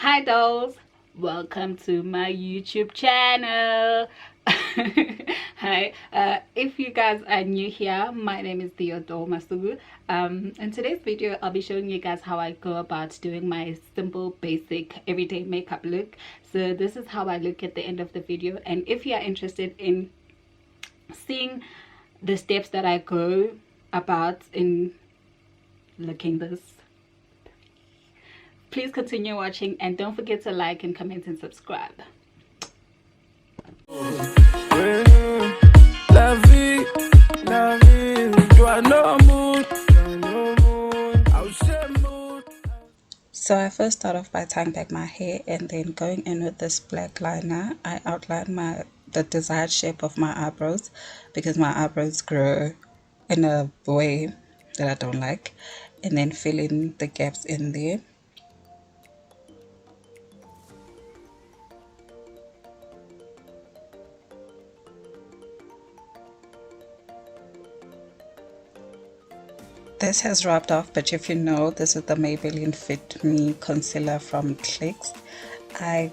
Hi dolls, welcome to my YouTube channel. Hi, if you guys are new here, my name is Theo-Doll. In today's video I'll be showing you guys how I go about doing my simple basic everyday makeup look. So this is how I look at the end of the video, and if you are interested in seeing the steps that I go about in looking this, please continue watching and don't forget to like and comment and subscribe. So I first start off by tying back my hair and then going in with this black liner. I outline the desired shape of my eyebrows because my eyebrows grow in a way that I don't like, and then fill in the gaps in there. This has rubbed off, but if you know, this is the Maybelline Fit Me concealer from Clicks. I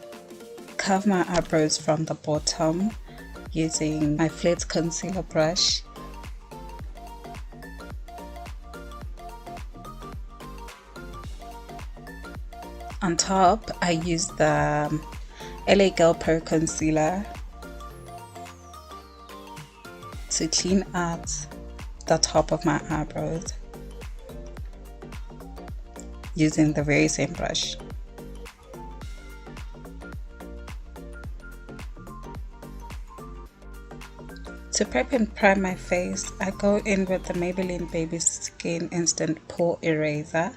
cover my eyebrows from the bottom using my flat concealer brush. On top, I use the LA Girl Pro concealer to clean out the top of my eyebrows using the very same brush. To prep and prime my face, I go in with the Maybelline Baby Skin Instant Pore Eraser.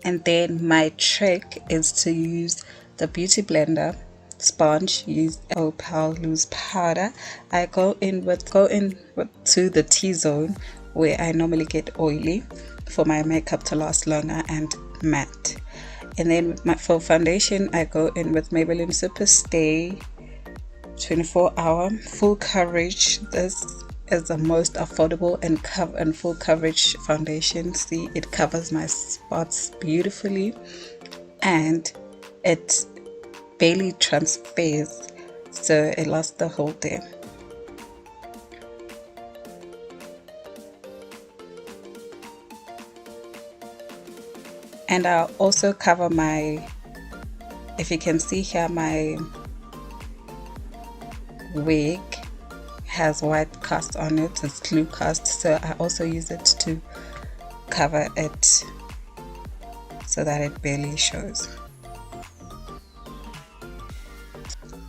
And then my trick is to use the Beauty Blender sponge, use Opal loose powder. I go in with to the T-zone where I normally get oily for my makeup to last longer and matte. And then for foundation, I go in with Maybelline Superstay 24-hour full coverage. This is the most affordable and full coverage foundation. See, it covers my spots beautifully and it barely transfers, so it lasts the whole day. And I'll also cover if you can see here, my wig has white cast on it. It's glue cast, so I also use it to cover it so that it barely shows.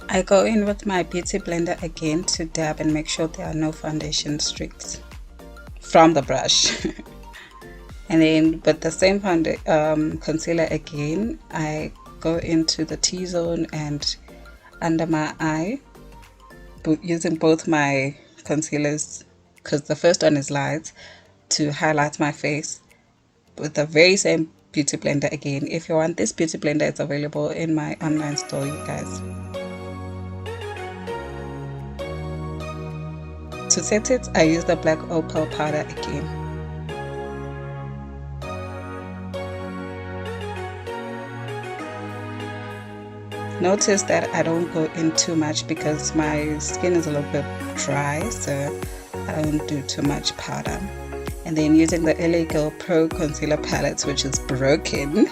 I go in with my Beauty Blender again to dab and make sure there are no foundation streaks from the brush. And then with the same concealer again, I go into the T-zone and under my eye, using both my concealers, because the first one is light, to highlight my face with the very same Beauty Blender again. If you want this Beauty Blender, it's available in my online store, you guys. To set it, I use the black opal powder again. Notice that I don't go in too much because my skin is a little bit dry, so I don't do too much powder. And then using the LA Girl Pro concealer palette, which is broken,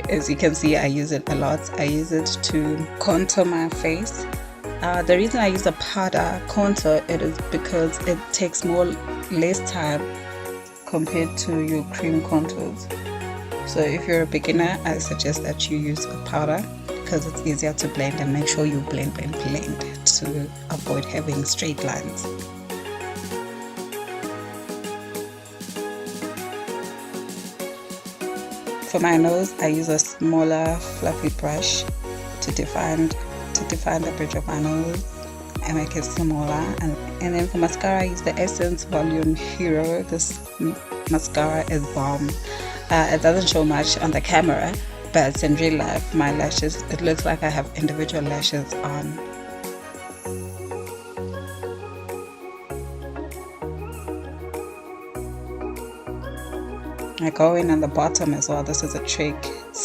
as you can see, I use it a lot. I use it to contour my face. The reason I use the powder contour it is because it takes less time compared to your cream contours. So if you're a beginner, I suggest that you use a powder because it's easier to blend, and make sure you blend to avoid having straight lines. For my nose, I use a smaller fluffy brush to define the bridge of my nose and make it smaller. And then for mascara, I use the Essence Volume Hero. This mascara is bomb. It doesn't show much on the camera, but in real life, my lashes, it looks like I have individual lashes on. I go in on the bottom as well. This is a trick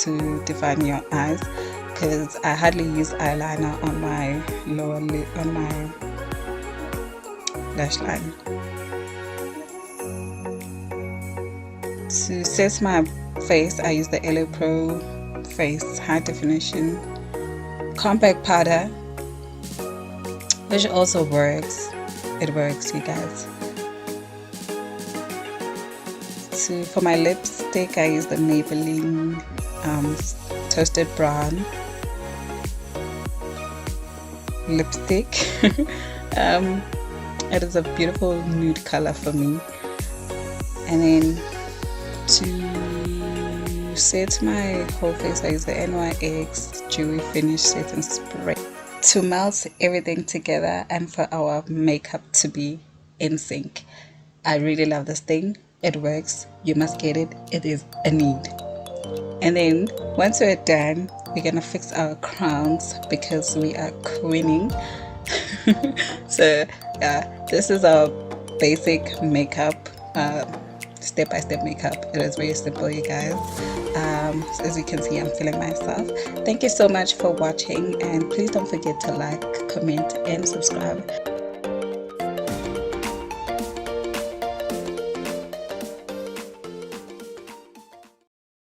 to define your eyes, because I hardly use eyeliner on my lower lid, on my lash line. To set my face, I use the LA Pro Face High Definition Compact Powder, which also works. It works, you guys. For my lipstick, I use the Maybelline Toasted Brown lipstick. It is a beautiful nude color for me. And then to set my whole face, I use the NYX Dewy Finish Setting Spray to melt everything together and for our makeup to be in sync. I really love this thing. It works. You must get it. It is a need. And then once we're done, we're gonna fix our crowns because we are queening. So this is our basic makeup, step-by-step makeup. It is very simple, you guys. As you can see, I'm feeling myself. Thank you so much for watching, and please don't forget to like, comment and subscribe.